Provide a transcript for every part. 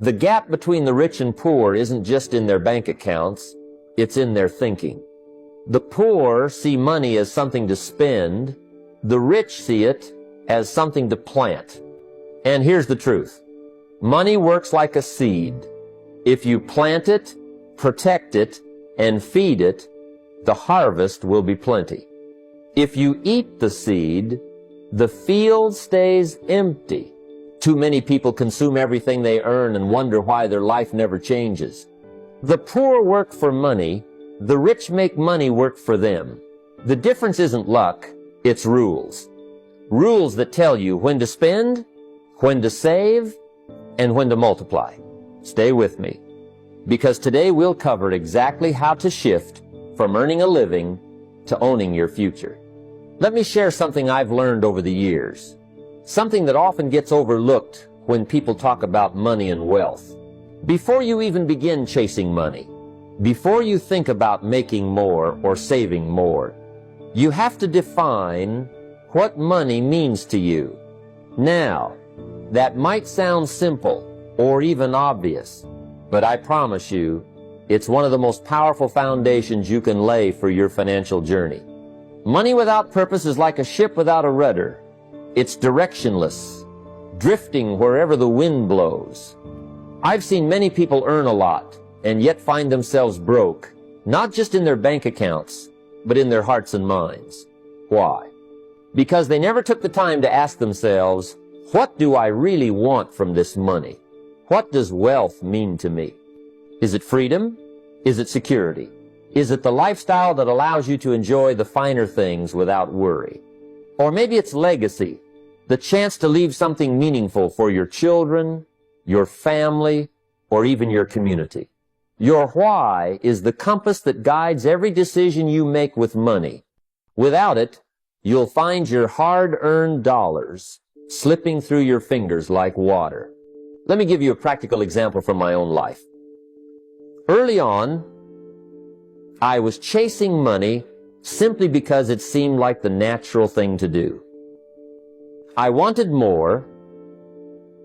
The gap between the rich and poor isn't just in their bank accounts, it's in their thinking. The poor see money as something to spend, the rich see it as something to plant. And here's the truth. Money works like a seed. If you plant it, protect it, and feed it, the harvest will be plenty. If you eat the seed, the field stays empty. Too many people consume everything they earn and wonder why their life never changes. The poor work for money, the rich make money work for them. The difference isn't luck, it's rules. Rules that tell you when to spend, when to save, and when to multiply. Stay with me, because today we'll cover exactly how to shift from earning a living to owning your future. Let me share something I've learned over the years, something that often gets overlooked when people talk about money and wealth. Before you even begin chasing money, before you think about making more or saving more, you have to define what money means to you. Now, that might sound simple or even obvious, but I promise you, it's one of the most powerful foundations you can lay for your financial journey. Money without purpose is like a ship without a rudder. It's directionless, drifting wherever the wind blows. I've seen many people earn a lot and yet find themselves broke, not just in their bank accounts, but in their hearts and minds. Why? Because they never took the time to ask themselves, what do I really want from this money? What does wealth mean to me? Is it freedom? Is it security? Is it the lifestyle that allows you to enjoy the finer things without worry? Or maybe it's legacy, the chance to leave something meaningful for your children, your family, or even your community. Your why is the compass that guides every decision you make with money. Without it, you'll find your hard-earned dollars slipping through your fingers like water. Let me give you a practical example from my own life. Early on, I was chasing money simply because it seemed like the natural thing to do. I wanted more,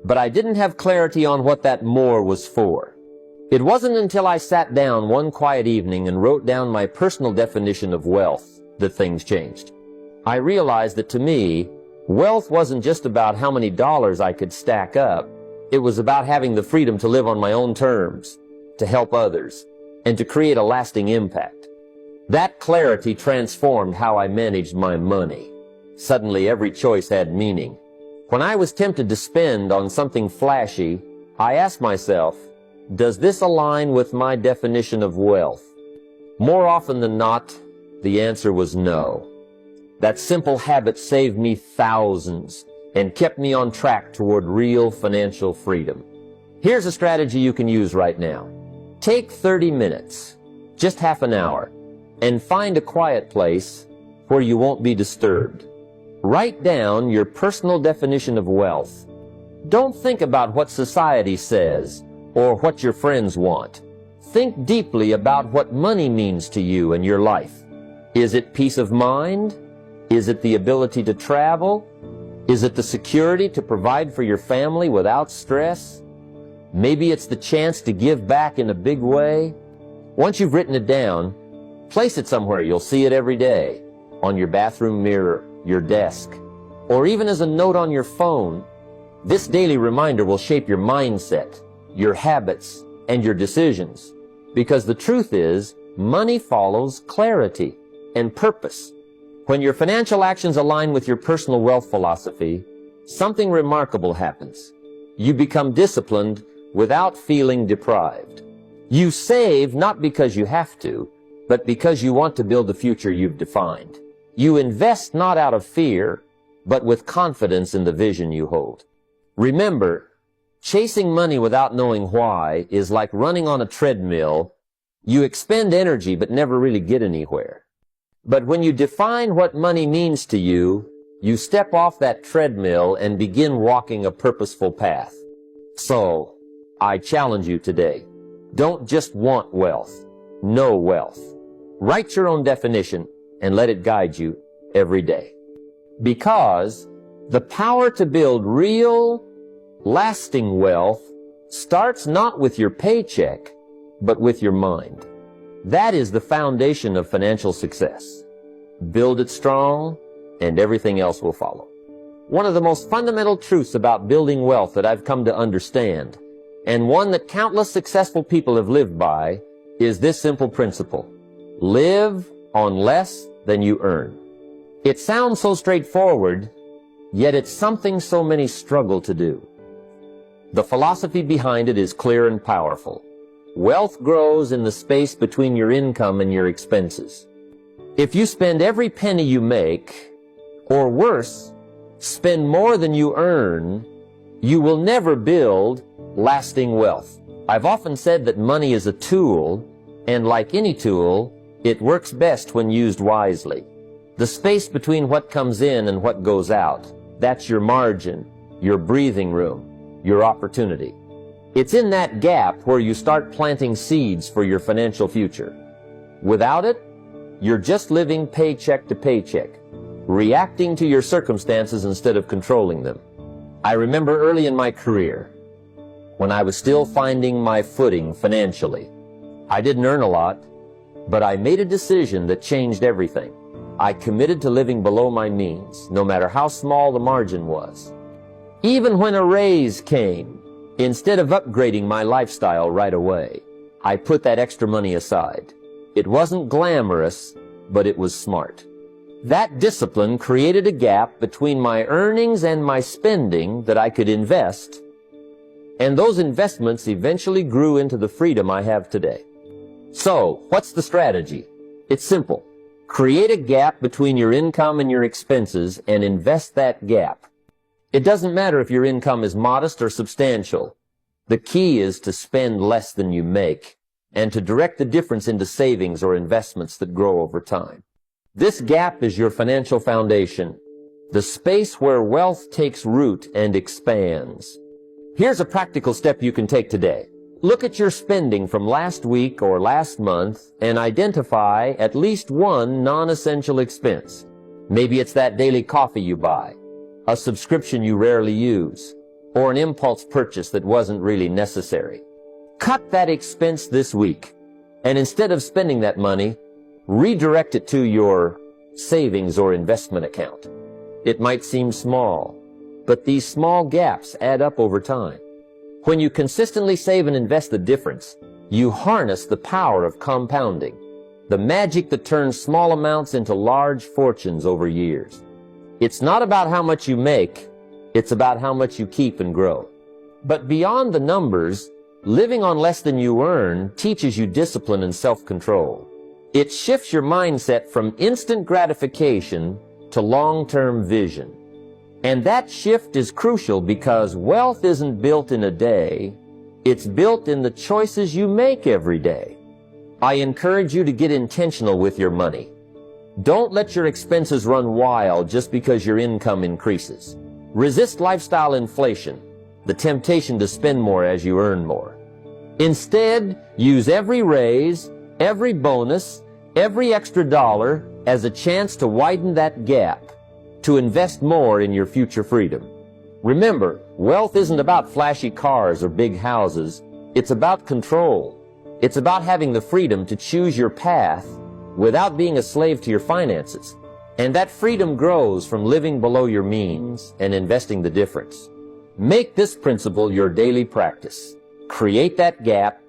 but I didn't have clarity on what that more was for. It wasn't until I sat down one quiet evening and wrote down my personal definition of wealth that things changed. I realized that to me, wealth wasn't just about how many dollars I could stack up. It was about having the freedom to live on my own terms, to help others, and to create a lasting impact. That clarity transformed how I managed my money. Suddenly, every choice had meaning. When I was tempted to spend on something flashy, I asked myself, does this align with my definition of wealth? More often than not, the answer was no. That simple habit saved me thousands and kept me on track toward real financial freedom. Here's a strategy you can use right now. Take 30 minutes, just half an hour, and find a quiet place where you won't be disturbed. Write down your personal definition of wealth. Don't think about what society says or what your friends want. Think deeply about what money means to you and your life. Is it peace of mind? Is it the ability to travel? Is it the security to provide for your family without stress? Maybe it's the chance to give back in a big way. Once you've written it down, place it somewhere you'll see it every day, on your bathroom mirror, your desk, or even as a note on your phone. This daily reminder will shape your mindset, your habits, and your decisions. Because the truth is, money follows clarity and purpose. When your financial actions align with your personal wealth philosophy, something remarkable happens. You become disciplined without feeling deprived. You save not because you have to, but because you want to build the future you've defined. You invest not out of fear, but with confidence in the vision you hold. Remember, chasing money without knowing why is like running on a treadmill. You expend energy but never really get anywhere. But when you define what money means to you, you step off that treadmill and begin walking a purposeful path. So, I challenge you today. Don't just want wealth. Know wealth. Write your own definition and let it guide you every day. Because the power to build real, lasting wealth starts not with your paycheck, but with your mind. That is the foundation of financial success. Build it strong, and everything else will follow. One of the most fundamental truths about building wealth that I've come to understand, and one that countless successful people have lived by, is this simple principle. Live on less than you earn. It sounds so straightforward, yet it's something so many struggle to do. The philosophy behind it is clear and powerful. Wealth grows in the space between your income and your expenses. If you spend every penny you make, or worse, spend more than you earn, you will never build lasting wealth. I've often said that money is a tool, and like any tool, it works best when used wisely. The space between what comes in and what goes out, that's your margin, your breathing room, your opportunity. It's in that gap where you start planting seeds for your financial future. Without it, you're just living paycheck to paycheck, reacting to your circumstances instead of controlling them. I remember early in my career, when I was still finding my footing financially. I didn't earn a lot, but I made a decision that changed everything. I committed to living below my means, no matter how small the margin was. Even when a raise came, instead of upgrading my lifestyle right away, I put that extra money aside. It wasn't glamorous, but it was smart. That discipline created a gap between my earnings and my spending that I could invest, and those investments eventually grew into the freedom I have today. So, what's the strategy? It's simple. Create a gap between your income and your expenses and invest that gap. It doesn't matter if your income is modest or substantial. The key is to spend less than you make and to direct the difference into savings or investments that grow over time. This gap is your financial foundation, the space where wealth takes root and expands. Here's a practical step you can take today. Look at your spending from last week or last month and identify at least one non-essential expense. Maybe it's that daily coffee you buy, a subscription you rarely use, or an impulse purchase that wasn't really necessary. Cut that expense this week, and instead of spending that money, redirect it to your savings or investment account. It might seem small, but these small gaps add up over time. When you consistently save and invest the difference, you harness the power of compounding, the magic that turns small amounts into large fortunes over years. It's not about how much you make, it's about how much you keep and grow. But beyond the numbers, living on less than you earn teaches you discipline and self-control. It shifts your mindset from instant gratification to long-term vision. And that shift is crucial because wealth isn't built in a day, it's built in the choices you make every day. I encourage you to get intentional with your money. Don't let your expenses run wild just because your income increases. Resist lifestyle inflation, the temptation to spend more as you earn more. Instead, use every raise, every bonus, every extra dollar as a chance to widen that gap, to invest more in your future freedom. Remember, wealth isn't about flashy cars or big houses. It's about control. It's about having the freedom to choose your path without being a slave to your finances. And that freedom grows from living below your means and investing the difference. Make this principle your daily practice. Create that gap,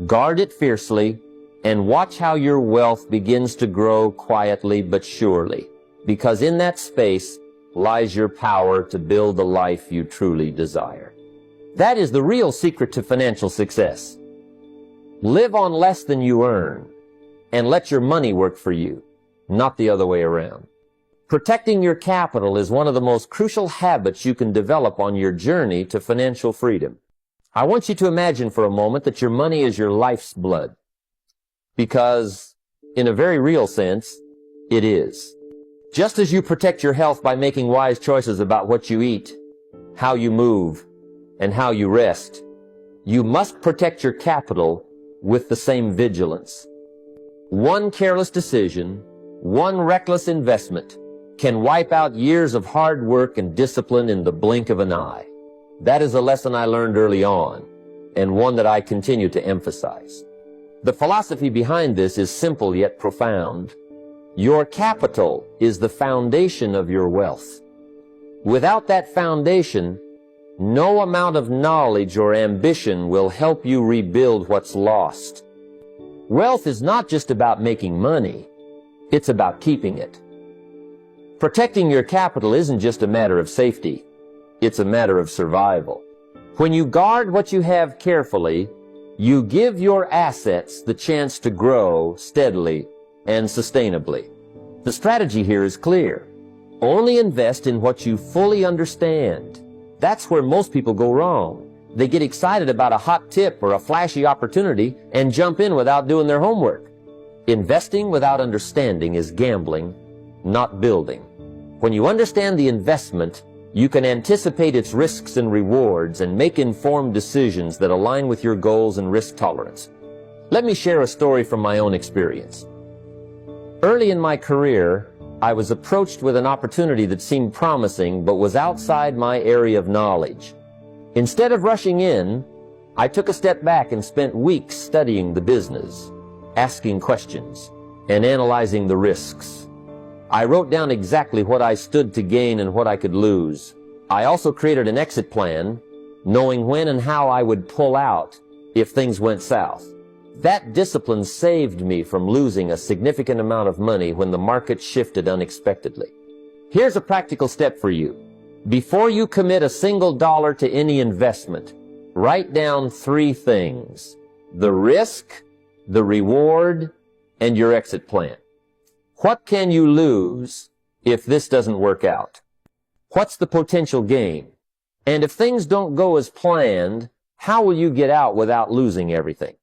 guard it fiercely, and watch how your wealth begins to grow quietly but surely. Because in that space lies your power to build the life you truly desire. That is the real secret to financial success. Live on less than you earn, and let your money work for you, not the other way around. Protecting your capital is one of the most crucial habits you can develop on your journey to financial freedom. I want you to imagine for a moment that your money is your life's blood. Because, in a very real sense, it is. Just as you protect your health by making wise choices about what you eat, how you move, and how you rest, you must protect your capital with the same vigilance. One careless decision, one reckless investment, can wipe out years of hard work and discipline in the blink of an eye. That is a lesson I learned early on, and one that I continue to emphasize. The philosophy behind this is simple yet profound. Your capital is the foundation of your wealth. Without that foundation, no amount of knowledge or ambition will help you rebuild what's lost. Wealth is not just about making money, it's about keeping it. Protecting your capital isn't just a matter of safety, it's a matter of survival. When you guard what you have carefully, you give your assets the chance to grow steadily and sustainably. The strategy here is clear. Only invest in what you fully understand. That's where most people go wrong. They get excited about a hot tip or a flashy opportunity and jump in without doing their homework. Investing without understanding is gambling, not building. When you understand the investment, you can anticipate its risks and rewards and make informed decisions that align with your goals and risk tolerance. Let me share a story from my own experience. Early in my career, I was approached with an opportunity that seemed promising but was outside my area of knowledge. Instead of rushing in, I took a step back and spent weeks studying the business, asking questions, and analyzing the risks. I wrote down exactly what I stood to gain and what I could lose. I also created an exit plan, knowing when and how I would pull out if things went south. That discipline saved me from losing a significant amount of money when the market shifted unexpectedly. Here's a practical step for you. Before you commit a single dollar to any investment, write down 3 things: the risk, the reward, and your exit plan. What can you lose if this doesn't work out? What's the potential gain? And if things don't go as planned, how will you get out without losing everything?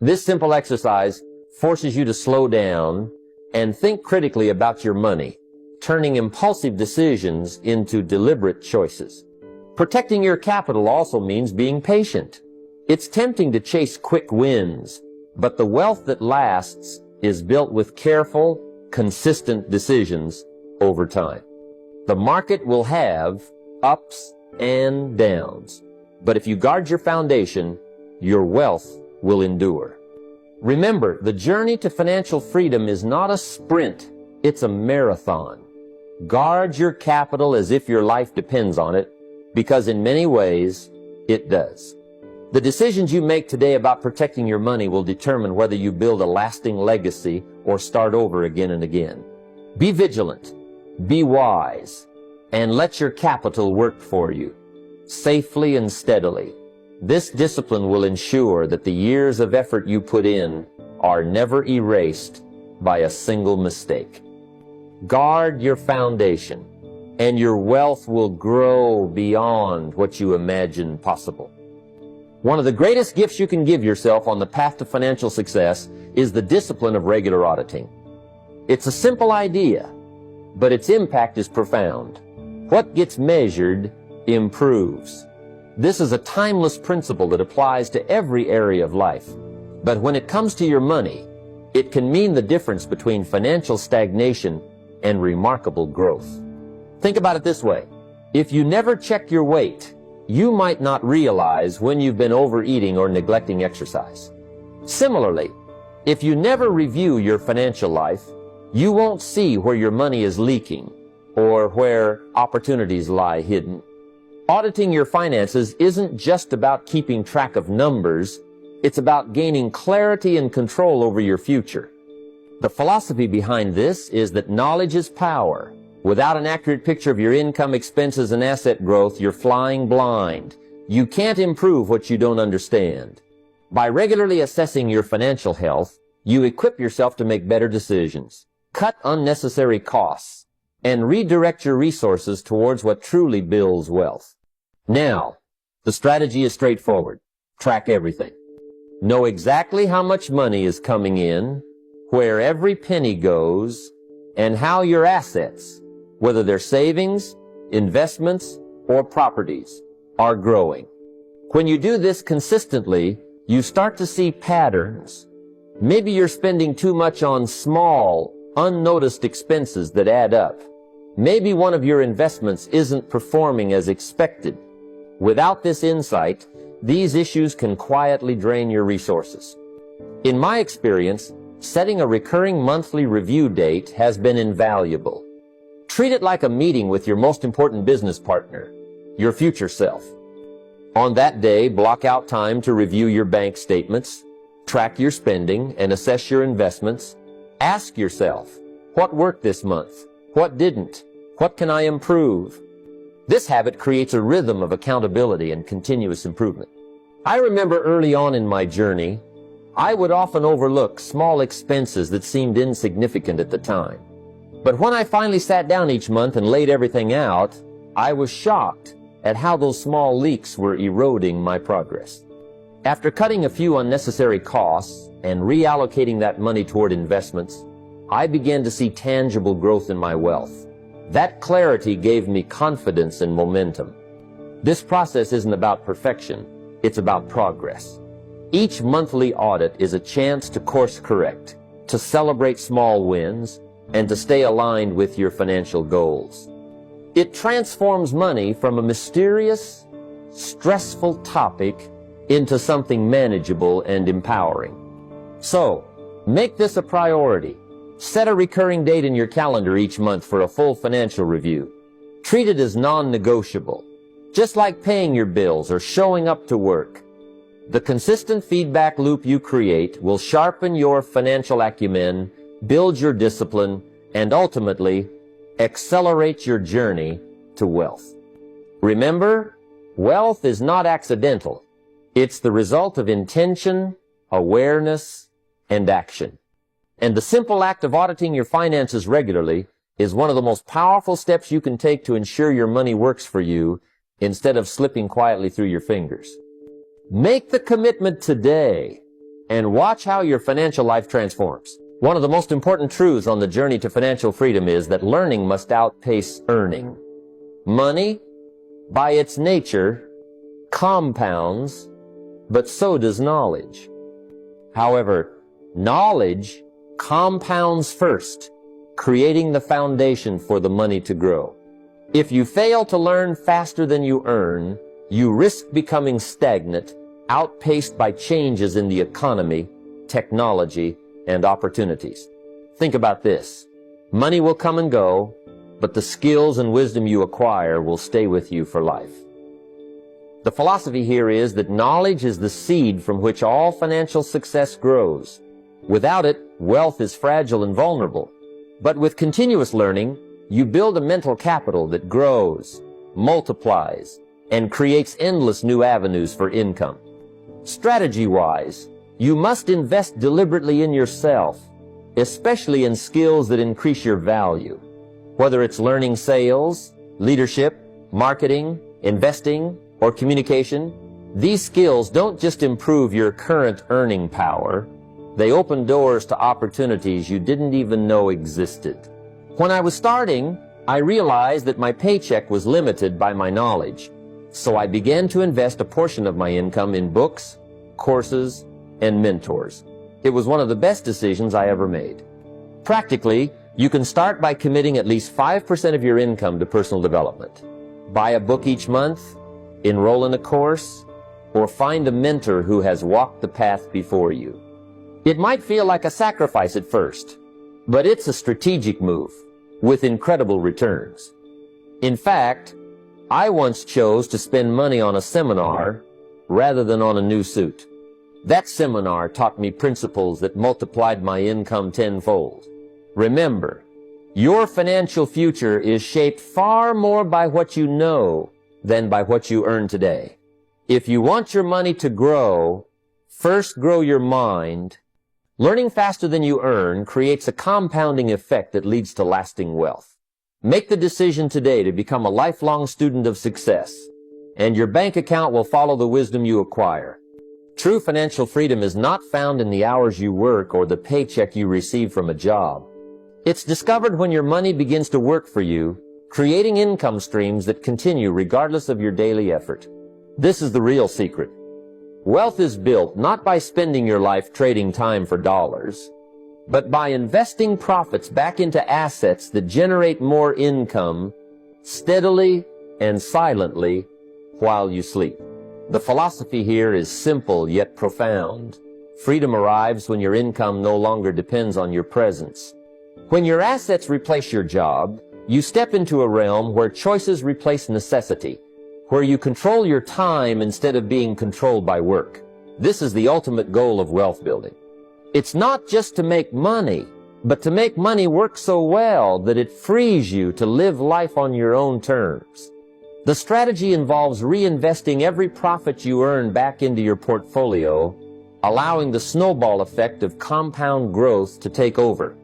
This simple exercise forces you to slow down and think critically about your money, turning impulsive decisions into deliberate choices. Protecting your capital also means being patient. It's tempting to chase quick wins, but the wealth that lasts is built with careful, consistent decisions over time. The market will have ups and downs, but if you guard your foundation, your wealth will endure. Remember, the journey to financial freedom is not a sprint, it's a marathon. Guard your capital as if your life depends on it, because in many ways, it does. The decisions you make today about protecting your money will determine whether you build a lasting legacy or start over again and again. Be vigilant, be wise, and let your capital work for you, safely and steadily. This discipline will ensure that the years of effort you put in are never erased by a single mistake. Guard your foundation, and your wealth will grow beyond what you imagine possible. One of the greatest gifts you can give yourself on the path to financial success is the discipline of regular auditing. It's a simple idea, but its impact is profound. What gets measured improves. This is a timeless principle that applies to every area of life. But when it comes to your money, it can mean the difference between financial stagnation and remarkable growth. Think about it this way. If you never check your weight, you might not realize when you've been overeating or neglecting exercise. Similarly, if you never review your financial life, you won't see where your money is leaking or where opportunities lie hidden. Auditing your finances isn't just about keeping track of numbers, it's about gaining clarity and control over your future. The philosophy behind this is that knowledge is power. Without an accurate picture of your income, expenses, and asset growth, you're flying blind. You can't improve what you don't understand. By regularly assessing your financial health, you equip yourself to make better decisions, cut unnecessary costs, and redirect your resources towards what truly builds wealth. Now, the strategy is straightforward. Track everything. Know exactly how much money is coming in, where every penny goes, and how your assets, whether they're savings, investments, or properties, are growing. When you do this consistently, you start to see patterns. Maybe you're spending too much on small, unnoticed expenses that add up. Maybe one of your investments isn't performing as expected. Without this insight, these issues can quietly drain your resources. In my experience, setting a recurring monthly review date has been invaluable. Treat it like a meeting with your most important business partner, your future self. On that day, block out time to review your bank statements, track your spending, and assess your investments. Ask yourself, what worked this month? What didn't? What can I improve? This habit creates a rhythm of accountability and continuous improvement. I remember early on in my journey, I would often overlook small expenses that seemed insignificant at the time. But when I finally sat down each month and laid everything out, I was shocked at how those small leaks were eroding my progress. After cutting a few unnecessary costs and reallocating that money toward investments, I began to see tangible growth in my wealth. That clarity gave me confidence and momentum. This process isn't about perfection, it's about progress. Each monthly audit is a chance to course correct, to celebrate small wins, and to stay aligned with your financial goals. It transforms money from a mysterious, stressful topic into something manageable and empowering. So, make this a priority. Set a recurring date in your calendar each month for a full financial review. Treat it as non-negotiable, just like paying your bills or showing up to work. The consistent feedback loop you create will sharpen your financial acumen, build your discipline, and ultimately accelerate your journey to wealth. Remember, wealth is not accidental. It's the result of intention, awareness, and action. And the simple act of auditing your finances regularly is one of the most powerful steps you can take to ensure your money works for you instead of slipping quietly through your fingers. Make the commitment today and watch how your financial life transforms. One of the most important truths on the journey to financial freedom is that learning must outpace earning. Money, by its nature, compounds, but so does knowledge. However, knowledge compounds first, creating the foundation for the money to grow. If you fail to learn faster than you earn, you risk becoming stagnant, outpaced by changes in the economy, technology, and opportunities. Think about this. Money will come and go, but the skills and wisdom you acquire will stay with you for life. The philosophy here is that knowledge is the seed from which all financial success grows. Without it, wealth is fragile and vulnerable. But with continuous learning, you build a mental capital that grows, multiplies, and creates endless new avenues for income. Strategy-wise, you must invest deliberately in yourself, especially in skills that increase your value. Whether it's learning sales, leadership, marketing, investing, or communication, these skills don't just improve your current earning power, they open doors to opportunities you didn't even know existed. When I was starting, I realized that my paycheck was limited by my knowledge, so I began to invest a portion of my income in books, courses, and mentors. It was one of the best decisions I ever made. Practically, you can start by committing at least 5% of your income to personal development. Buy a book each month, enroll in a course, or find a mentor who has walked the path before you. It might feel like a sacrifice at first, but it's a strategic move with incredible returns. In fact, I once chose to spend money on a seminar rather than on a new suit. That seminar taught me principles that multiplied my income tenfold. Remember, your financial future is shaped far more by what you know than by what you earn today. If you want your money to grow, first grow your mind. Learning faster than you earn creates a compounding effect that leads to lasting wealth. Make the decision today to become a lifelong student of success, and your bank account will follow the wisdom you acquire. True financial freedom is not found in the hours you work or the paycheck you receive from a job. It's discovered when your money begins to work for you, creating income streams that continue regardless of your daily effort. This is the real secret. Wealth is built not by spending your life trading time for dollars, but by investing profits back into assets that generate more income steadily and silently while you sleep. The philosophy here is simple yet profound. Freedom arrives when your income no longer depends on your presence. When your assets replace your job, you step into a realm where choices replace necessity, where you control your time instead of being controlled by work. This is the ultimate goal of wealth building. It's not just to make money, but to make money work so well that it frees you to live life on your own terms. The strategy involves reinvesting every profit you earn back into your portfolio, allowing the snowball effect of compound growth to take over.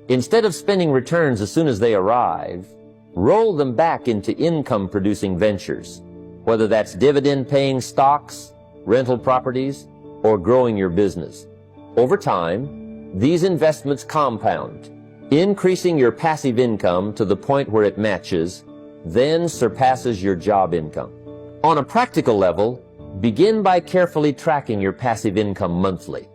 Instead of spending returns as soon as they arrive, roll them back into income-producing ventures, whether that's dividend-paying stocks, rental properties, or growing your business. Over time, these investments compound, increasing your passive income to the point where it matches, then surpasses your job income. On a practical level, begin by carefully tracking your passive income monthly.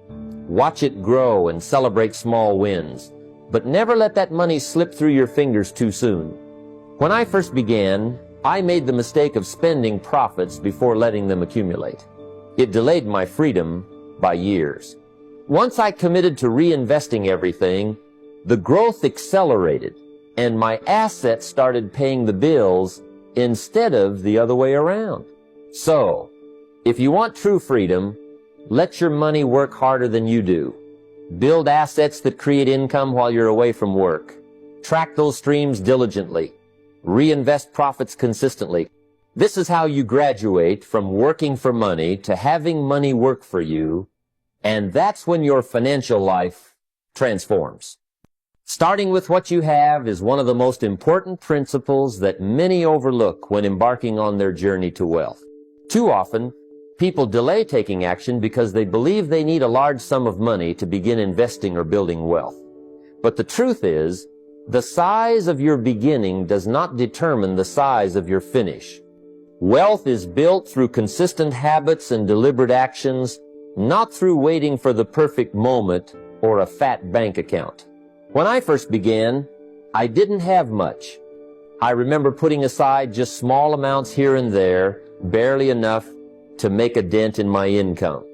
Watch it grow and celebrate small wins, but never let that money slip through your fingers too soon. When I first began, I made the mistake of spending profits before letting them accumulate. It delayed my freedom by years. Once I committed to reinvesting everything, the growth accelerated, and my assets started paying the bills instead of the other way around. So, if you want true freedom, let your money work harder than you do. Build assets that create income while you're away from work. Track those streams diligently. Reinvest profits consistently. This is how you graduate from working for money to having money work for you, and that's when your financial life transforms. Starting with what you have is one of the most important principles that many overlook when embarking on their journey to wealth. Too often, people delay taking action because they believe they need a large sum of money to begin investing or building wealth. But the truth is, the size of your beginning does not determine the size of your finish. Wealth is built through consistent habits and deliberate actions, not through waiting for the perfect moment or a fat bank account. When I first began, I didn't have much. I remember putting aside just small amounts here and there, barely enough to make a dent in my income.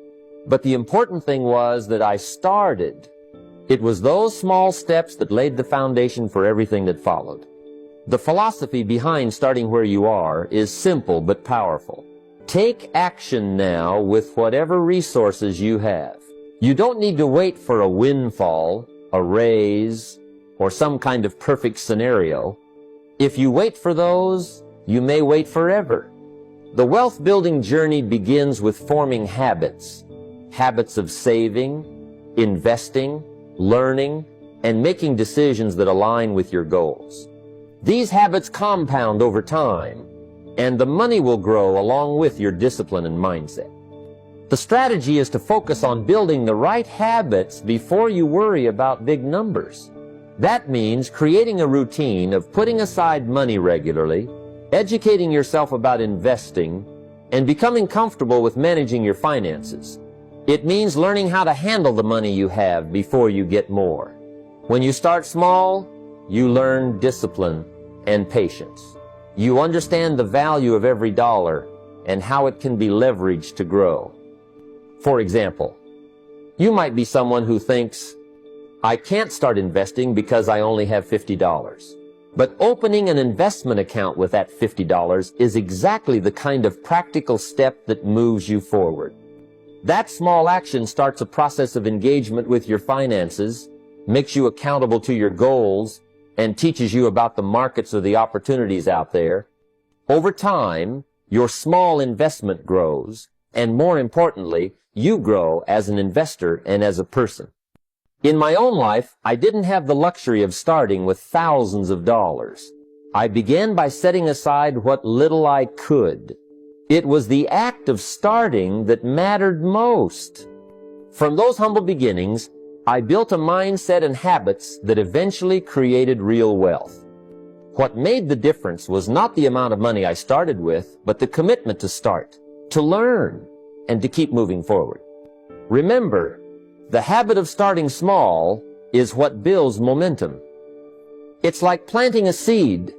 But the important thing was that I started. It was those small steps that laid the foundation for everything that followed. The philosophy behind starting where you are is simple but powerful. Take action now with whatever resources you have. You don't need to wait for a windfall, a raise, or some kind of perfect scenario. If you wait for those, you may wait forever. The wealth-building journey begins with forming habits. Habits of saving, investing, learning, and making decisions that align with your goals. These habits compound over time, and the money will grow along with your discipline and mindset. The strategy is to focus on building the right habits before you worry about big numbers. That means creating a routine of putting aside money regularly, educating yourself about investing, and becoming comfortable with managing your finances. It means learning how to handle the money you have before you get more. When you start small, you learn discipline and patience. You understand the value of every dollar and how it can be leveraged to grow. For example, you might be someone who thinks, I can't start investing because I only have $50. But opening an investment account with that $50 is exactly the kind of practical step that moves you forward. That small action starts a process of engagement with your finances, makes you accountable to your goals, and teaches you about the markets or the opportunities out there. Over time, your small investment grows, and more importantly, you grow as an investor and as a person. In my own life, I didn't have the luxury of starting with thousands of dollars. I began by setting aside what little I could. It was the act of starting that mattered most. From those humble beginnings, I built a mindset and habits that eventually created real wealth. What made the difference was not the amount of money I started with, but the commitment to start, to learn, and to keep moving forward. Remember, the habit of starting small is what builds momentum. It's like planting a seed.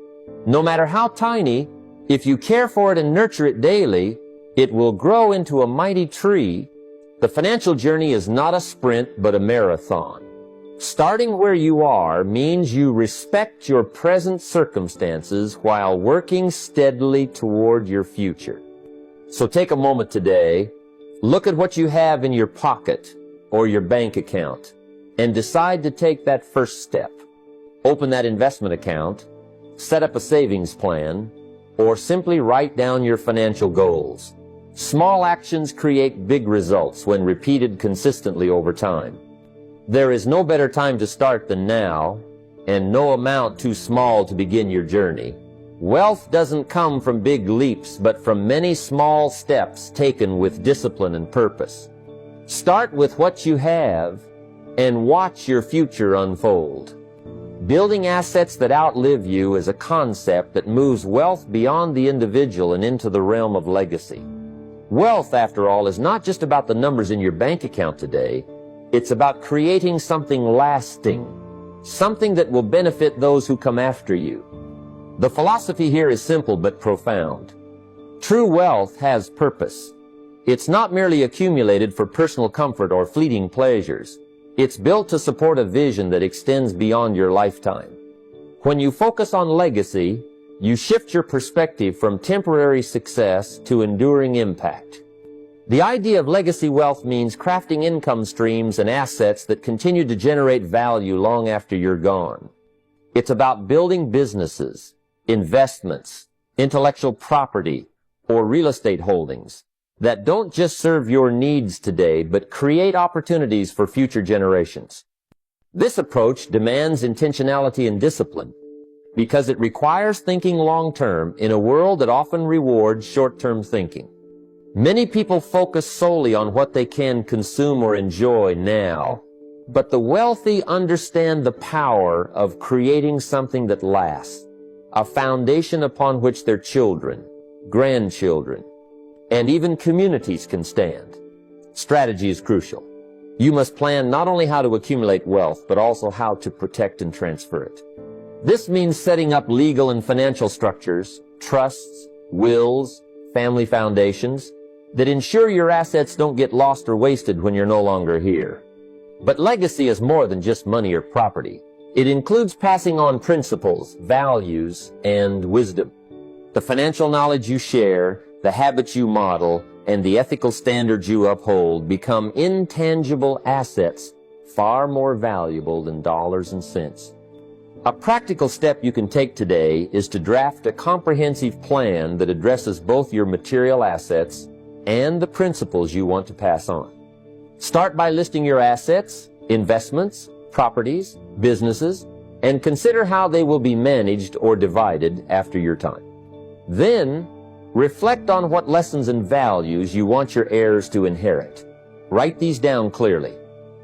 No matter how tiny, if you care for it and nurture it daily, It will grow into a mighty tree. The financial journey is not a sprint, but a marathon. Starting where you are means you respect your present circumstances while working steadily toward your future. So take a moment today, look at what you have in your pocket or your bank account, and decide to take that first step. Open that investment account, set up a savings plan, or simply write down your financial goals. Small actions create big results when repeated consistently over time. There is no better time to start than now, and no amount too small to begin your journey. Wealth doesn't come from big leaps, but from many small steps taken with discipline and purpose. Start with what you have and watch your future unfold. Building assets that outlive you is a concept that moves wealth beyond the individual and into the realm of legacy. Wealth, after all, is not just about the numbers in your bank account today. It's about creating something lasting, something that will benefit those who come after you. The philosophy here is simple but profound. True wealth has purpose. It's not merely accumulated for personal comfort or fleeting pleasures. It's built to support a vision that extends beyond your lifetime. When you focus on legacy, you shift your perspective from temporary success to enduring impact. The idea of legacy wealth means crafting income streams and assets that continue to generate value long after you're gone. It's about building businesses, investments, intellectual property, or real estate holdings that don't just serve your needs today, but create opportunities for future generations. This approach demands intentionality and discipline because it requires thinking long-term in a world that often rewards short-term thinking. Many people focus solely on what they can consume or enjoy now, but the wealthy understand the power of creating something that lasts, a foundation upon which their children, grandchildren, and even communities can stand. Strategy is crucial. You must plan not only how to accumulate wealth, but also how to protect and transfer it. This means setting up legal and financial structures, trusts, wills, family foundations, that ensure your assets don't get lost or wasted when you're no longer here. But legacy is more than just money or property. It includes passing on principles, values, and wisdom. The financial knowledge you share, the habits you model, and the ethical standards you uphold become intangible assets far more valuable than dollars and cents. A practical step you can take today is to draft a comprehensive plan that addresses both your material assets and the principles you want to pass on. Start by listing your assets, investments, properties, businesses, and consider how they will be managed or divided after your time. Then, reflect on what lessons and values you want your heirs to inherit. Write these down clearly.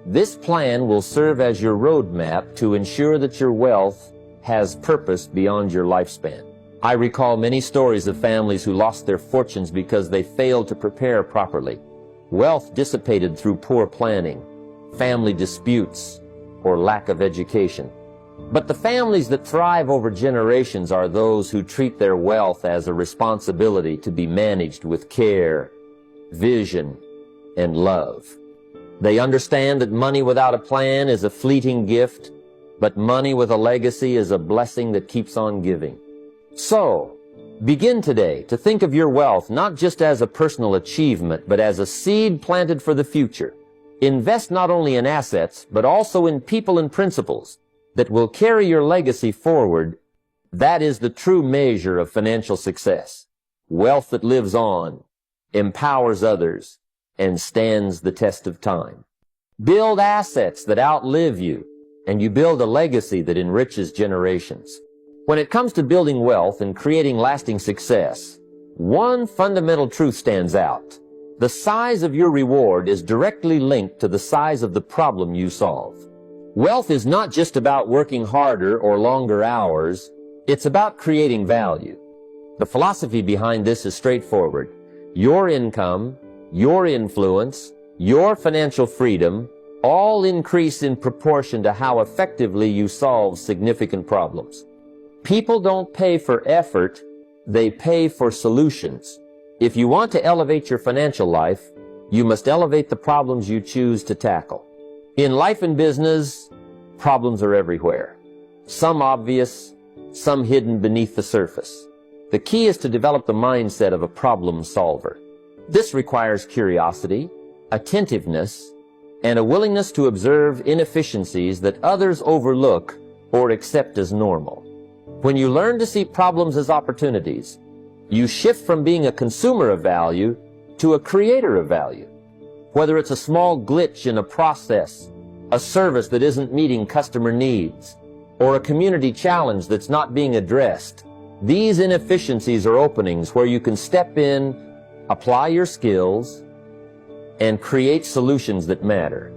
This plan will serve as your roadmap to ensure that your wealth has purpose beyond your lifespan. I recall many stories of families who lost their fortunes because they failed to prepare properly. Wealth dissipated through poor planning, family disputes, or lack of education. But the families that thrive over generations are those who treat their wealth as a responsibility to be managed with care, vision, and love. They understand that money without a plan is a fleeting gift, but money with a legacy is a blessing that keeps on giving. So, begin today to think of your wealth not just as a personal achievement, but as a seed planted for the future. Invest not only in assets, but also in people and principles that will carry your legacy forward. That is the true measure of financial success. Wealth that lives on, empowers others, and stands the test of time. Build assets that outlive you, and you build a legacy that enriches generations. When it comes to building wealth and creating lasting success, one fundamental truth stands out. The size of your reward is directly linked to the size of the problem you solve. Wealth is not just about working harder or longer hours. It's about creating value. The philosophy behind this is straightforward. Your income, your influence, your financial freedom all increase in proportion to how effectively you solve significant problems. People don't pay for effort, they pay for solutions. If you want to elevate your financial life, you must elevate the problems you choose to tackle. In life and business, problems are everywhere. Some obvious, some hidden beneath the surface. The key is to develop the mindset of a problem solver. This requires curiosity, attentiveness, and a willingness to observe inefficiencies that others overlook or accept as normal. When you learn to see problems as opportunities, you shift from being a consumer of value to a creator of value. Whether it's a small glitch in a process, a service that isn't meeting customer needs, or a community challenge that's not being addressed, these inefficiencies are openings where you can step in, apply your skills, and create solutions that matter.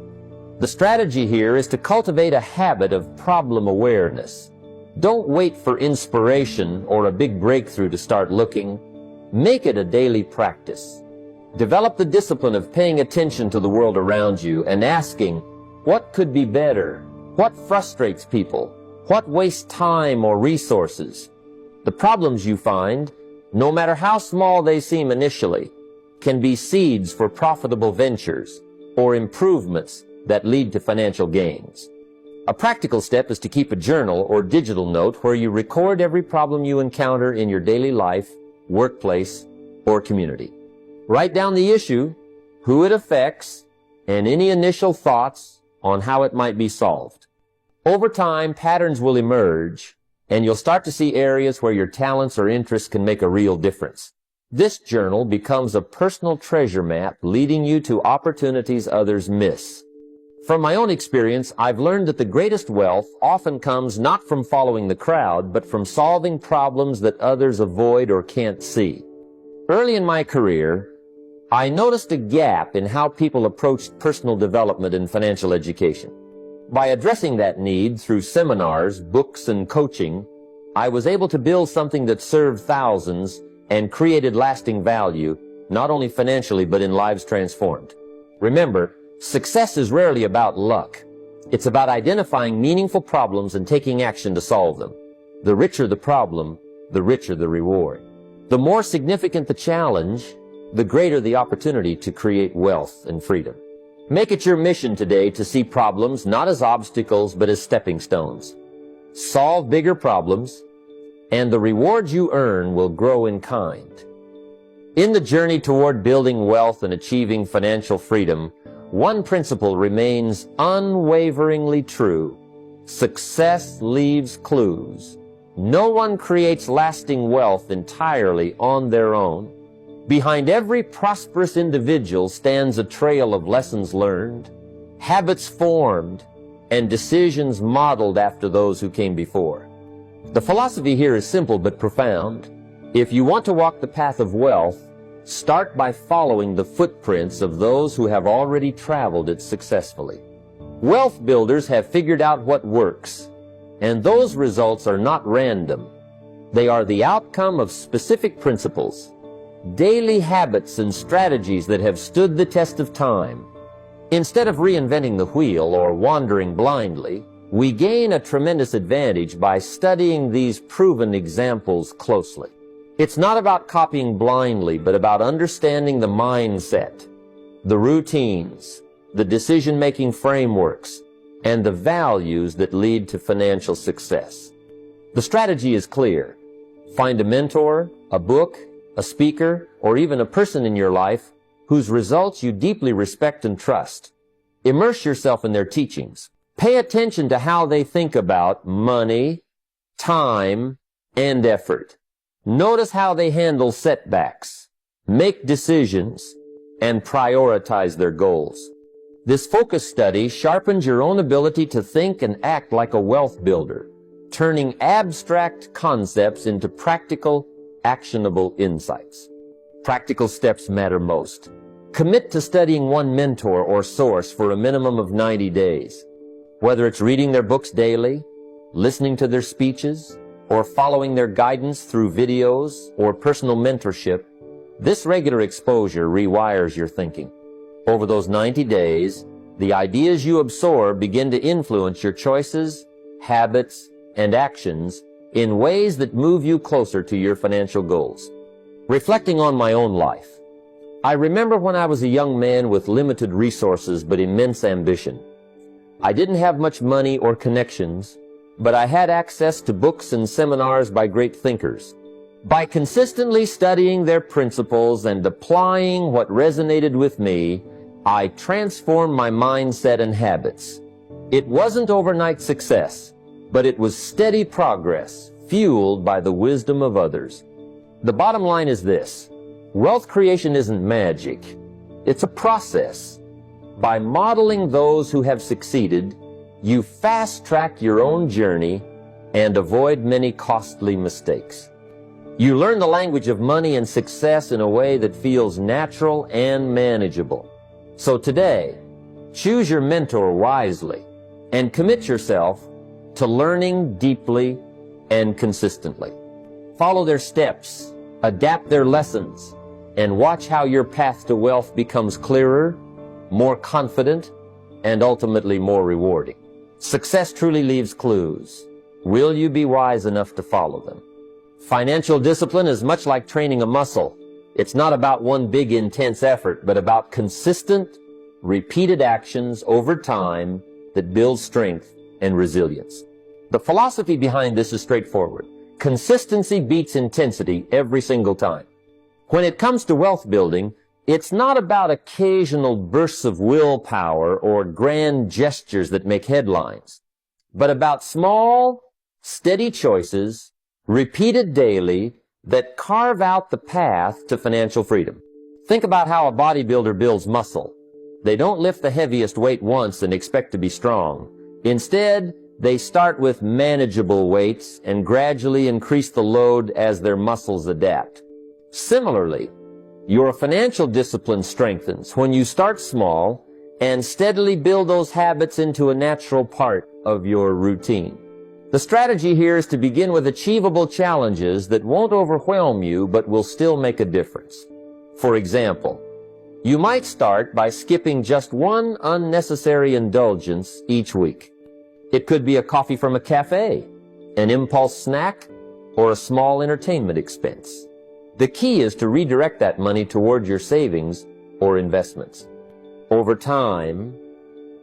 The strategy here is to cultivate a habit of problem awareness. Don't wait for inspiration or a big breakthrough to start looking. Make it a daily practice. Develop the discipline of paying attention to the world around you and asking, what could be better? What frustrates people? What wastes time or resources? The problems you find, no matter how small they seem initially, can be seeds for profitable ventures or improvements that lead to financial gains. A practical step is to keep a journal or digital note where you record every problem you encounter in your daily life, workplace, or community. Write down the issue, who it affects, and any initial thoughts on how it might be solved. Over time, patterns will emerge, and you'll start to see areas where your talents or interests can make a real difference. This journal becomes a personal treasure map leading you to opportunities others miss. From my own experience, I've learned that the greatest wealth often comes not from following the crowd, but from solving problems that others avoid or can't see. Early in my career, I noticed a gap in how people approached personal development and financial education. By addressing that need through seminars, books, and coaching, I was able to build something that served thousands and created lasting value, not only financially but in lives transformed. Remember, success is rarely about luck. It's about identifying meaningful problems and taking action to solve them. The richer the problem, the richer the reward. The more significant the challenge, the greater the opportunity to create wealth and freedom. Make it your mission today to see problems not as obstacles but as stepping stones. Solve bigger problems, and the rewards you earn will grow in kind. In the journey toward building wealth and achieving financial freedom, one principle remains unwaveringly true. Success leaves clues. No one creates lasting wealth entirely on their own. Behind every prosperous individual stands a trail of lessons learned, habits formed, and decisions modeled after those who came before. The philosophy here is simple but profound. If you want to walk the path of wealth, start by following the footprints of those who have already traveled it successfully. Wealth builders have figured out what works, and those results are not random. They are the outcome of specific principles, daily habits and strategies that have stood the test of time. Instead of reinventing the wheel or wandering blindly, we gain a tremendous advantage by studying these proven examples closely. It's not about copying blindly, but about understanding the mindset, the routines, the decision-making frameworks, and the values that lead to financial success. The strategy is clear. Find a mentor, a book, a speaker, or even a person in your life whose results you deeply respect and trust. Immerse yourself in their teachings. Pay attention to how they think about money, time, and effort. Notice how they handle setbacks, make decisions, and prioritize their goals. This focus study sharpens your own ability to think and act like a wealth builder, turning abstract concepts into practical, actionable insights. Practical steps matter most. Commit to studying one mentor or source for a minimum of 90 days. Whether it's reading their books daily, listening to their speeches, or following their guidance through videos or personal mentorship, this regular exposure rewires your thinking. Over those 90 days, the ideas you absorb begin to influence your choices, habits, and actions in ways that move you closer to your financial goals. Reflecting on my own life, I remember when I was a young man with limited resources but immense ambition. I didn't have much money or connections, but I had access to books and seminars by great thinkers. By consistently studying their principles and applying what resonated with me, I transformed my mindset and habits. It wasn't overnight success, but it was steady progress, fueled by the wisdom of others. The bottom line is this: wealth creation isn't magic. It's a process. By modeling those who have succeeded, you fast-track your own journey and avoid many costly mistakes. You learn the language of money and success in a way that feels natural and manageable. So today, choose your mentor wisely and commit yourself to learning deeply and consistently. Follow their steps, adapt their lessons, and watch how your path to wealth becomes clearer, more confident, and ultimately more rewarding. Success truly leaves clues. Will you be wise enough to follow them? Financial discipline is much like training a muscle. It's not about one big intense effort, but about consistent, repeated actions over time that build strength and resilience. The philosophy behind this is straightforward. Consistency beats intensity every single time. When it comes to wealth building, it's not about occasional bursts of willpower or grand gestures that make headlines, but about small, steady choices, repeated daily, that carve out the path to financial freedom. Think about how a bodybuilder builds muscle. They don't lift the heaviest weight once and expect to be strong. Instead, they start with manageable weights and gradually increase the load as their muscles adapt. Similarly, your financial discipline strengthens when you start small and steadily build those habits into a natural part of your routine. The strategy here is to begin with achievable challenges that won't overwhelm you but will still make a difference. For example, you might start by skipping just one unnecessary indulgence each week. It could be a coffee from a cafe, an impulse snack, or a small entertainment expense. The key is to redirect that money toward your savings or investments. Over time,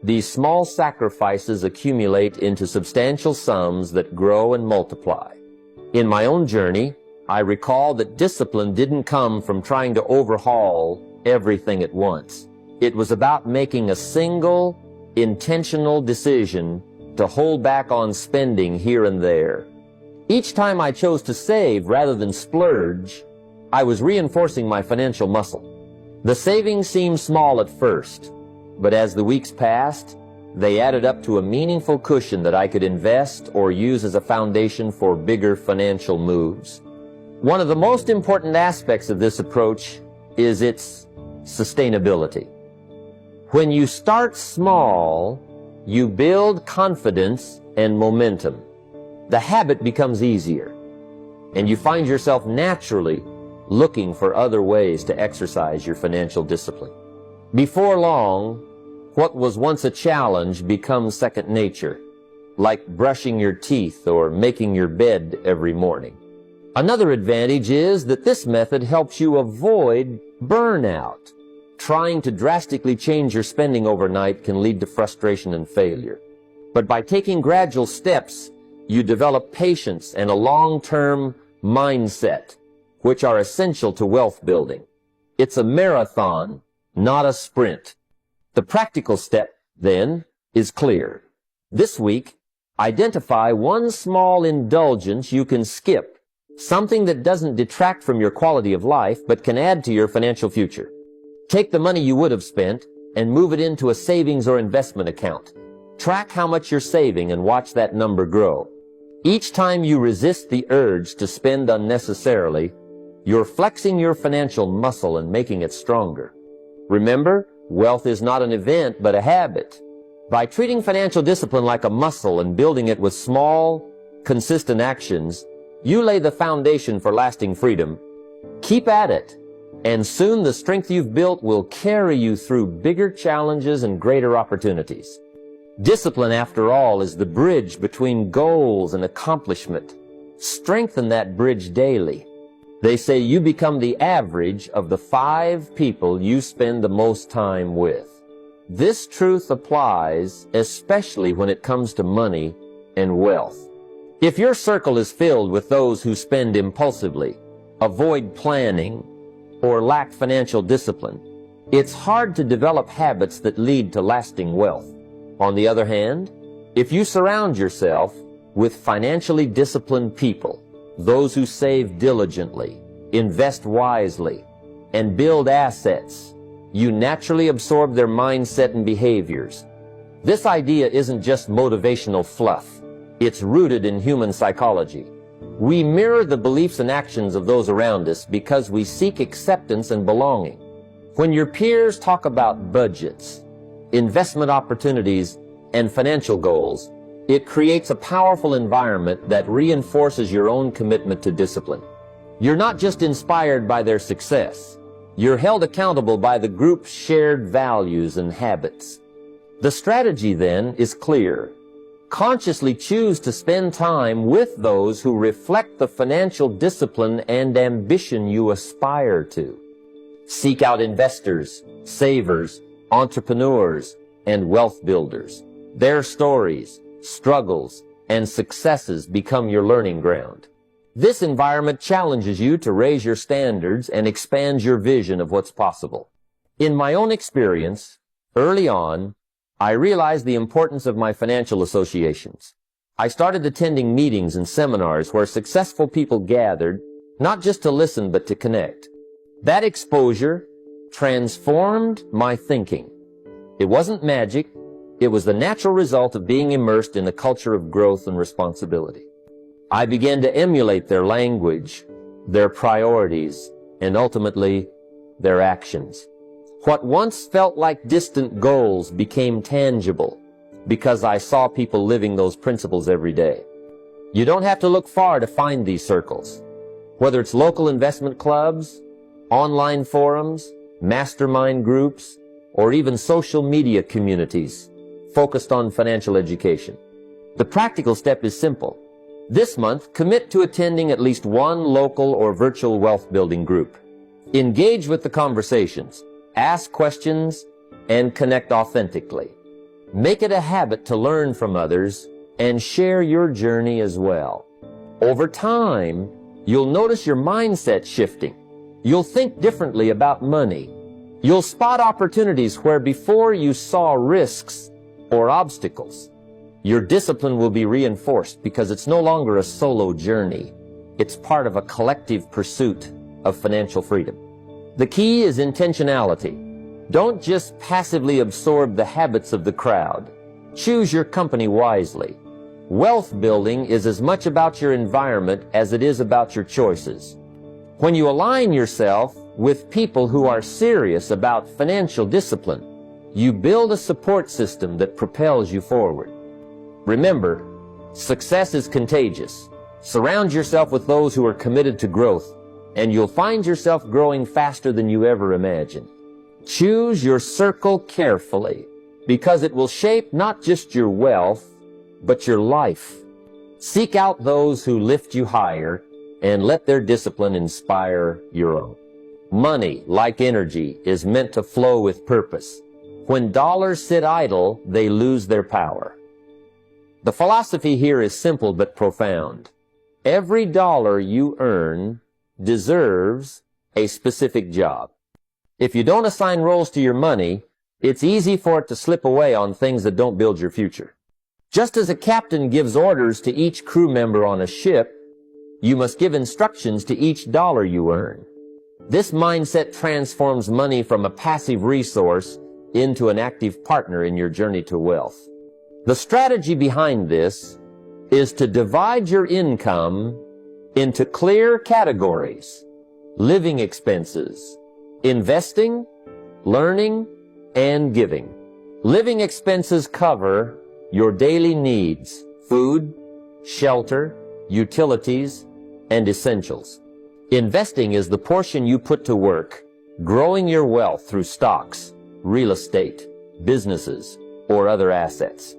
these small sacrifices accumulate into substantial sums that grow and multiply. In my own journey, I recall that discipline didn't come from trying to overhaul everything at once. It was about making a single, intentional decision to hold back on spending here and there. Each time I chose to save rather than splurge, I was reinforcing my financial muscle. The savings seemed small at first, but as the weeks passed, they added up to a meaningful cushion that I could invest or use as a foundation for bigger financial moves. One of the most important aspects of this approach is its sustainability. When you start small, you build confidence and momentum. The habit becomes easier, and you find yourself naturally looking for other ways to exercise your financial discipline. Before long, what was once a challenge becomes second nature, like brushing your teeth or making your bed every morning. Another advantage is that this method helps you avoid burnout. Trying to drastically change your spending overnight can lead to frustration and failure. But by taking gradual steps, you develop patience and a long-term mindset, which are essential to wealth building. It's a marathon, not a sprint. The practical step, then, is clear. This week, identify one small indulgence you can skip, something that doesn't detract from your quality of life but can add to your financial future. Take the money you would have spent and move it into a savings or investment account. Track how much you're saving and watch that number grow. Each time you resist the urge to spend unnecessarily, you're flexing your financial muscle and making it stronger. Remember, wealth is not an event but a habit. By treating financial discipline like a muscle and building it with small, consistent actions, you lay the foundation for lasting freedom. Keep at it, and soon the strength you've built will carry you through bigger challenges and greater opportunities. Discipline, after all, is the bridge between goals and accomplishment. Strengthen that bridge daily. They say you become the average of the 5 people you spend the most time with. This truth applies especially when it comes to money and wealth. If your circle is filled with those who spend impulsively, avoid planning, or lack financial discipline, it's hard to develop habits that lead to lasting wealth. On the other hand, if you surround yourself with financially disciplined people, those who save diligently, invest wisely, and build assets, you naturally absorb their mindset and behaviors. This idea isn't just motivational fluff. It's rooted in human psychology. We mirror the beliefs and actions of those around us because we seek acceptance and belonging. When your peers talk about budgets, investment opportunities, and financial goals, it creates a powerful environment that reinforces your own commitment to discipline. You're not just inspired by their success. You're held accountable by the group's shared values and habits. The strategy then is clear. Consciously choose to spend time with those who reflect the financial discipline and ambition you aspire to. Seek out investors, savers, entrepreneurs, and wealth builders. Their stories, struggles, and successes become your learning ground. This environment challenges you to raise your standards and expands your vision of what's possible. In my own experience, early on, I realized the importance of my financial associations. I started attending meetings and seminars where successful people gathered, not just to listen but to connect. That exposure transformed my thinking. It wasn't magic. It was the natural result of being immersed in a culture of growth and responsibility. I began to emulate their language, their priorities, and ultimately, their actions. What once felt like distant goals became tangible because I saw people living those principles every day. You don't have to look far to find these circles. Whether it's local investment clubs, online forums, mastermind groups, or even social media communities focused on financial education. The practical step is simple. This month, commit to attending at least one local or virtual wealth building group. Engage with the conversations, ask questions, and connect authentically. Make it a habit to learn from others and share your journey as well. Over time, you'll notice your mindset shifting. You'll think differently about money. You'll spot opportunities where before you saw risks or obstacles. Your discipline will be reinforced because it's no longer a solo journey. It's part of a collective pursuit of financial freedom. The key is intentionality. Don't just passively absorb the habits of the crowd. Choose your company wisely. Wealth building is as much about your environment as it is about your choices. When you align yourself with people who are serious about financial discipline, you build a support system that propels you forward. Remember, success is contagious. Surround yourself with those who are committed to growth, and you'll find yourself growing faster than you ever imagined. Choose your circle carefully, because it will shape not just your wealth, but your life. Seek out those who lift you higher, and let their discipline inspire your own. Money, like energy, is meant to flow with purpose. When dollars sit idle, they lose their power. The philosophy here is simple but profound. Every dollar you earn deserves a specific job. If you don't assign roles to your money, it's easy for it to slip away on things that don't build your future. Just as a captain gives orders to each crew member on a ship, you must give instructions to each dollar you earn. This mindset transforms money from a passive resource into an active partner in your journey to wealth. The strategy behind this is to divide your income into clear categories: living expenses, investing, learning, and giving. Living expenses cover your daily needs: food, shelter, utilities, and essentials. Investing is the portion you put to work, growing your wealth through stocks, real estate, businesses, or other assets.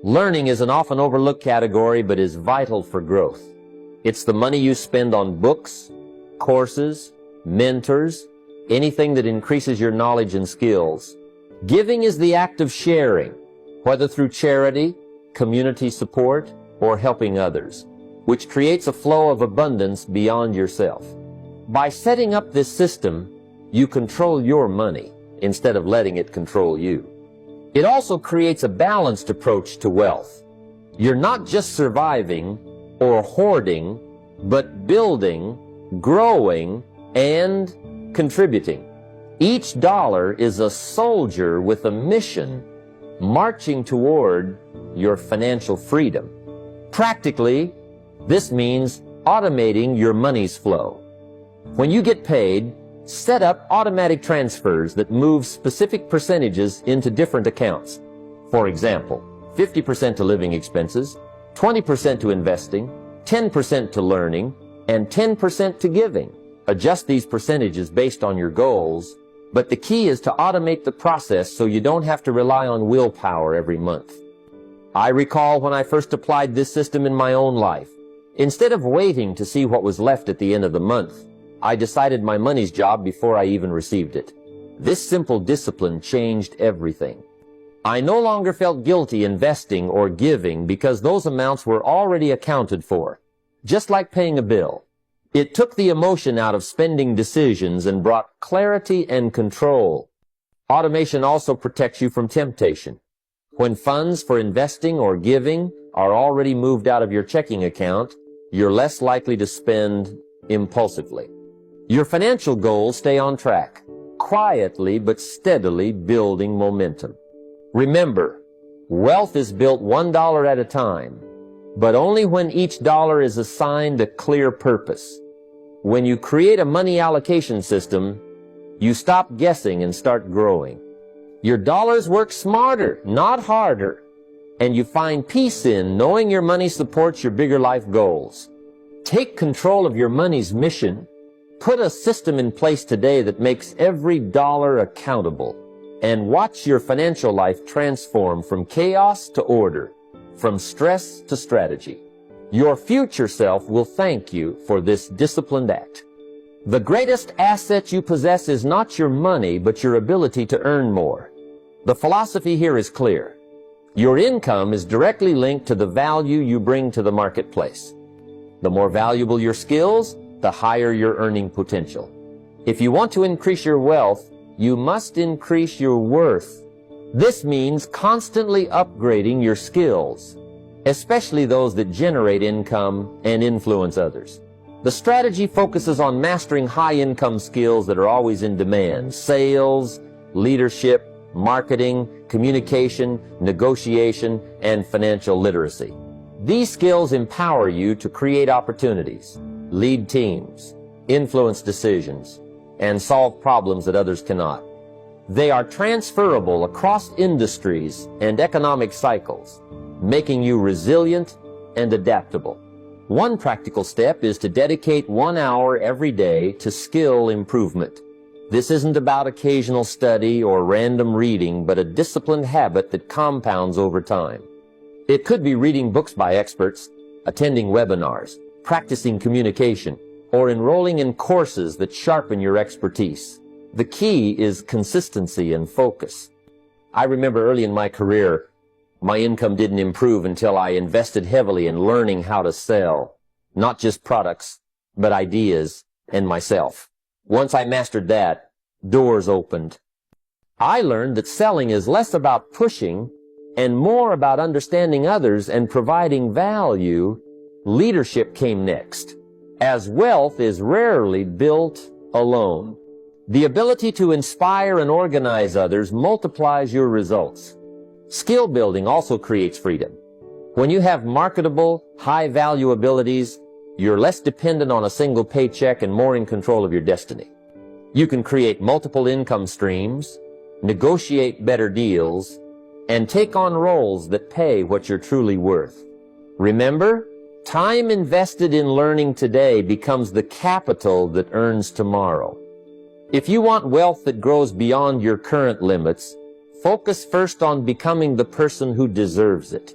Learning is an often overlooked category but is vital for growth. It's the money you spend on books, courses, mentors, anything that increases your knowledge and skills. Giving is the act of sharing, whether through charity, community support, or helping others, which creates a flow of abundance beyond yourself. By setting up this system, you control your money instead of letting it control you. It also creates a balanced approach to wealth. You're not just surviving or hoarding, but building, growing, and contributing. Each dollar is a soldier with a mission marching toward your financial freedom. Practically, this means automating your money's flow. When you get paid, set up automatic transfers that move specific percentages into different accounts. For example, 50% to living expenses, 20% to investing, 10% to learning, and 10% to giving. Adjust these percentages based on your goals, but the key is to automate the process so you don't have to rely on willpower every month. I recall when I first applied this system in my own life. Instead of waiting to see what was left at the end of the month, I decided my money's job before I even received it. This simple discipline changed everything. I no longer felt guilty investing or giving because those amounts were already accounted for, just like paying a bill. It took the emotion out of spending decisions and brought clarity and control. Automation also protects you from temptation. When funds for investing or giving are already moved out of your checking account, you're less likely to spend impulsively. Your financial goals stay on track, quietly but steadily building momentum. Remember, wealth is built $1 at a time, but only when each dollar is assigned a clear purpose. When you create a money allocation system, you stop guessing and start growing. Your dollars work smarter, not harder, and you find peace in knowing your money supports your bigger life goals. Take control of your money's mission. Put a system in place today that makes every dollar accountable, and watch your financial life transform from chaos to order, from stress to strategy. Your future self will thank you for this disciplined act. The greatest asset you possess is not your money, but your ability to earn more. The philosophy here is clear. Your income is directly linked to the value you bring to the marketplace. The more valuable your skills, the higher your earning potential. If you want to increase your wealth, you must increase your worth. This means constantly upgrading your skills, especially those that generate income and influence others. The strategy focuses on mastering high-income skills that are always in demand: sales, leadership, marketing, communication, negotiation, and financial literacy. These skills empower you to create opportunities, lead teams, influence decisions, and solve problems that others cannot. They are transferable across industries and economic cycles, making you resilient and adaptable. One practical step is to dedicate 1 hour every day to skill improvement. This isn't about occasional study or random reading, but a disciplined habit that compounds over time. It could be reading books by experts, attending webinars, practicing communication, or enrolling in courses that sharpen your expertise. The key is consistency and focus. I remember early in my career, my income didn't improve until I invested heavily in learning how to sell, not just products, but ideas and myself. Once I mastered that, doors opened. I learned that selling is less about pushing and more about understanding others and providing value. Leadership came next, as wealth is rarely built alone. The ability to inspire and organize others multiplies your results. Skill building also creates freedom. When you have marketable, high-value abilities, you're less dependent on a single paycheck and more in control of your destiny. You can create multiple income streams, negotiate better deals, and take on roles that pay what you're truly worth. Remember, time invested in learning today becomes the capital that earns tomorrow. If you want wealth that grows beyond your current limits, focus first on becoming the person who deserves it.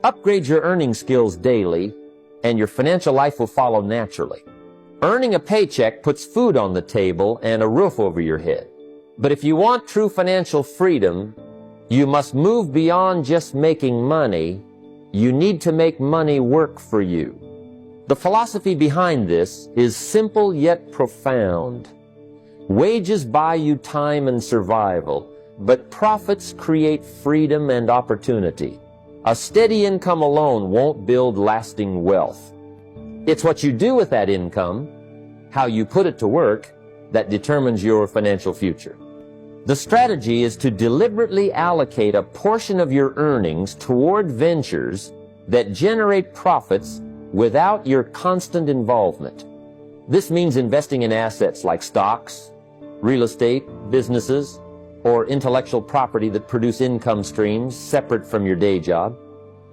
Upgrade your earning skills daily, and your financial life will follow naturally. Earning a paycheck puts food on the table and a roof over your head. But if you want true financial freedom, you must move beyond just making money. You need to make money work for you. The philosophy behind this is simple yet profound. Wages buy you time and survival, but profits create freedom and opportunity. A steady income alone won't build lasting wealth. It's what you do with that income, how you put it to work, that determines your financial future. The strategy is to deliberately allocate a portion of your earnings toward ventures that generate profits without your constant involvement. This means investing in assets like stocks, real estate, businesses, or intellectual property that produce income streams separate from your day job.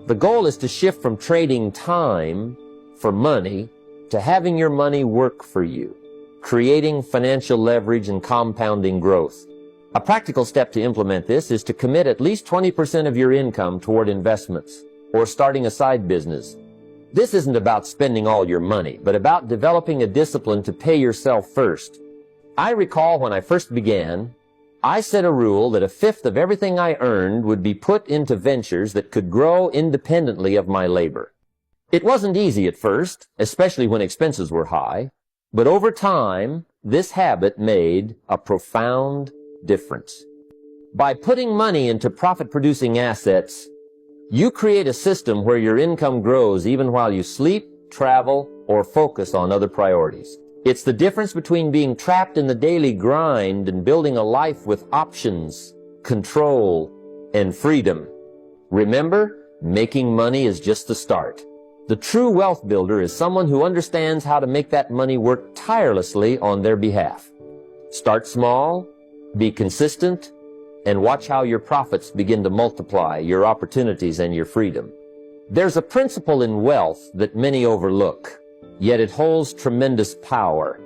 The goal is to shift from trading time for money to having your money work for you, creating financial leverage and compounding growth. A practical step to implement this is to commit at least 20% of your income toward investments or starting a side business. This isn't about spending all your money, but about developing a discipline to pay yourself first. I recall when I first began, I set a rule that 1/5 of everything I earned would be put into ventures that could grow independently of my labor. It wasn't easy at first, especially when expenses were high, but over time, this habit made a profound difference. By putting money into profit-producing assets, you create a system where your income grows even while you sleep, travel, or focus on other priorities. It's the difference between being trapped in the daily grind and building a life with options, control, and freedom. Remember, making money is just the start. The true wealth builder is someone who understands how to make that money work tirelessly on their behalf. Start small, be consistent, and watch how your profits begin to multiply your opportunities and your freedom. There's a principle in wealth that many overlook, yet it holds tremendous power: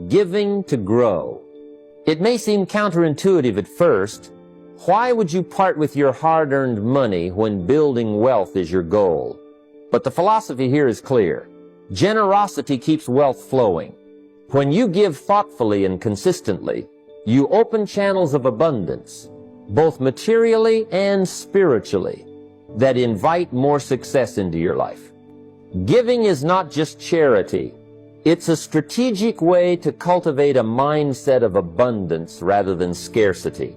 giving to grow. It may seem counterintuitive at first. Why would you part with your hard-earned money when building wealth is your goal? But the philosophy here is clear. Generosity keeps wealth flowing. When you give thoughtfully and consistently, you open channels of abundance, both materially and spiritually, that invite more success into your life. Giving is not just charity. It's a strategic way to cultivate a mindset of abundance rather than scarcity.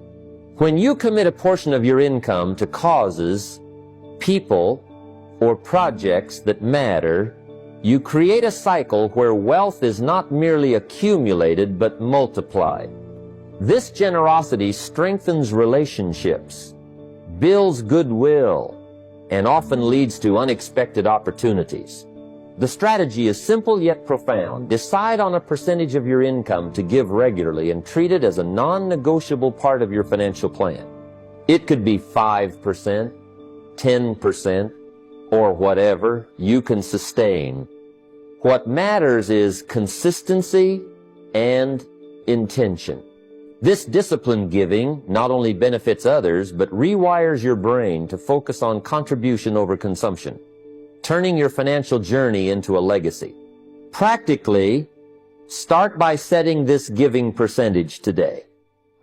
When you commit a portion of your income to causes, people, or projects that matter, you create a cycle where wealth is not merely accumulated but multiplied. This generosity strengthens relationships, builds goodwill, and often leads to unexpected opportunities. The strategy is simple yet profound. Decide on a percentage of your income to give regularly and treat it as a non-negotiable part of your financial plan. It could be 5%, 10%, or whatever you can sustain. What matters is consistency and intention. This disciplined giving not only benefits others, but rewires your brain to focus on contribution over consumption, turning your financial journey into a legacy. Practically, start by setting this giving percentage today.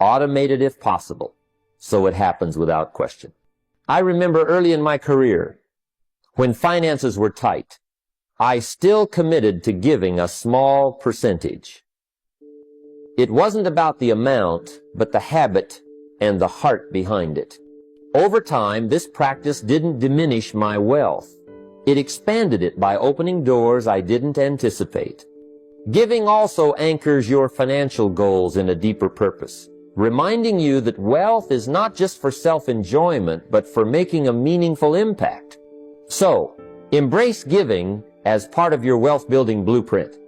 Automate it if possible, so it happens without question. I remember early in my career, when finances were tight, I still committed to giving a small percentage. It wasn't about the amount, but the habit and the heart behind it. Over time, this practice didn't diminish my wealth. It expanded it by opening doors I didn't anticipate. Giving also anchors your financial goals in a deeper purpose, reminding you that wealth is not just for self-enjoyment, but for making a meaningful impact. So, embrace giving as part of your wealth-building blueprint.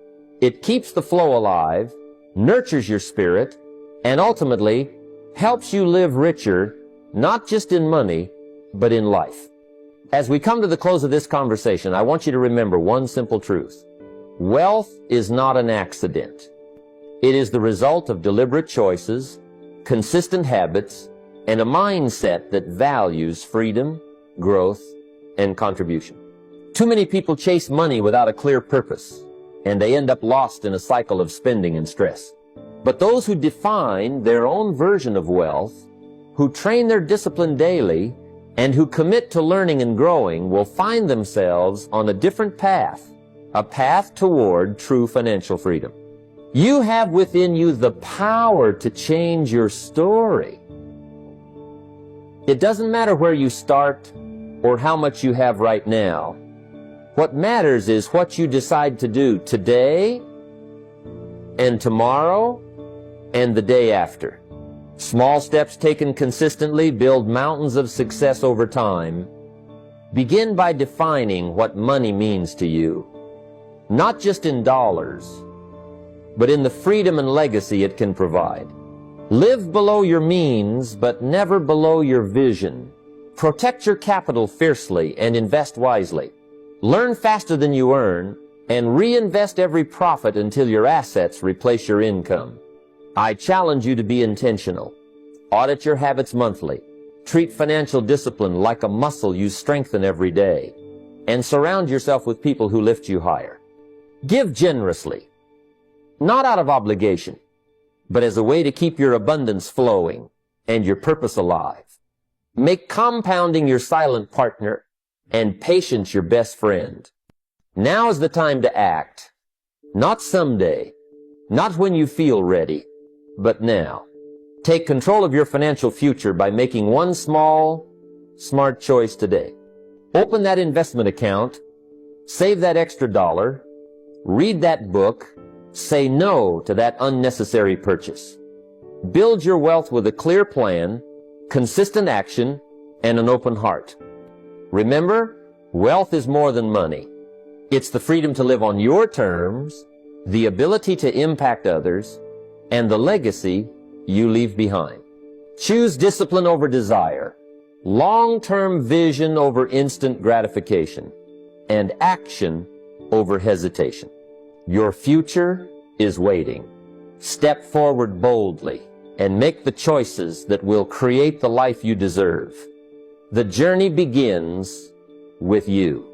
It keeps the flow alive, nurtures your spirit, and ultimately helps you live richer, not just in money, but in life. As we come to the close of this conversation, I want you to remember one simple truth. Wealth is not an accident. It is the result of deliberate choices, consistent habits, and a mindset that values freedom, growth, and contribution. Too many people chase money without a clear purpose. and they end up lost in a cycle of spending and stress. But those who define their own version of wealth, who train their discipline daily, and who commit to learning and growing will find themselves on a different path, a path toward true financial freedom. You have within you the power to change your story. It doesn't matter where you start or how much you have right now. What matters is what you decide to do today and tomorrow and the day after. Small steps taken consistently build mountains of success over time. Begin by defining what money means to you, not just in dollars, but in the freedom and legacy it can provide. Live below your means, but never below your vision. Protect your capital fiercely and invest wisely. Learn faster than you earn, and reinvest every profit until your assets replace your income. I challenge you to be intentional. Audit your habits monthly. Treat financial discipline like a muscle you strengthen every day. And surround yourself with people who lift you higher. Give generously, not out of obligation, but as a way to keep your abundance flowing and your purpose alive. Make compounding your silent partner and patience your best friend. Now is the time to act. Not someday, not when you feel ready, but now. Take control of your financial future by making one small, smart choice today. Open that investment account, save that extra dollar, read that book, say no to that unnecessary purchase. Build your wealth with a clear plan, consistent action, and an open heart. Remember, wealth is more than money. It's the freedom to live on your terms, the ability to impact others, and the legacy you leave behind. Choose discipline over desire, long-term vision over instant gratification, and action over hesitation. Your future is waiting. Step forward boldly and make the choices that will create the life you deserve. The journey begins with you.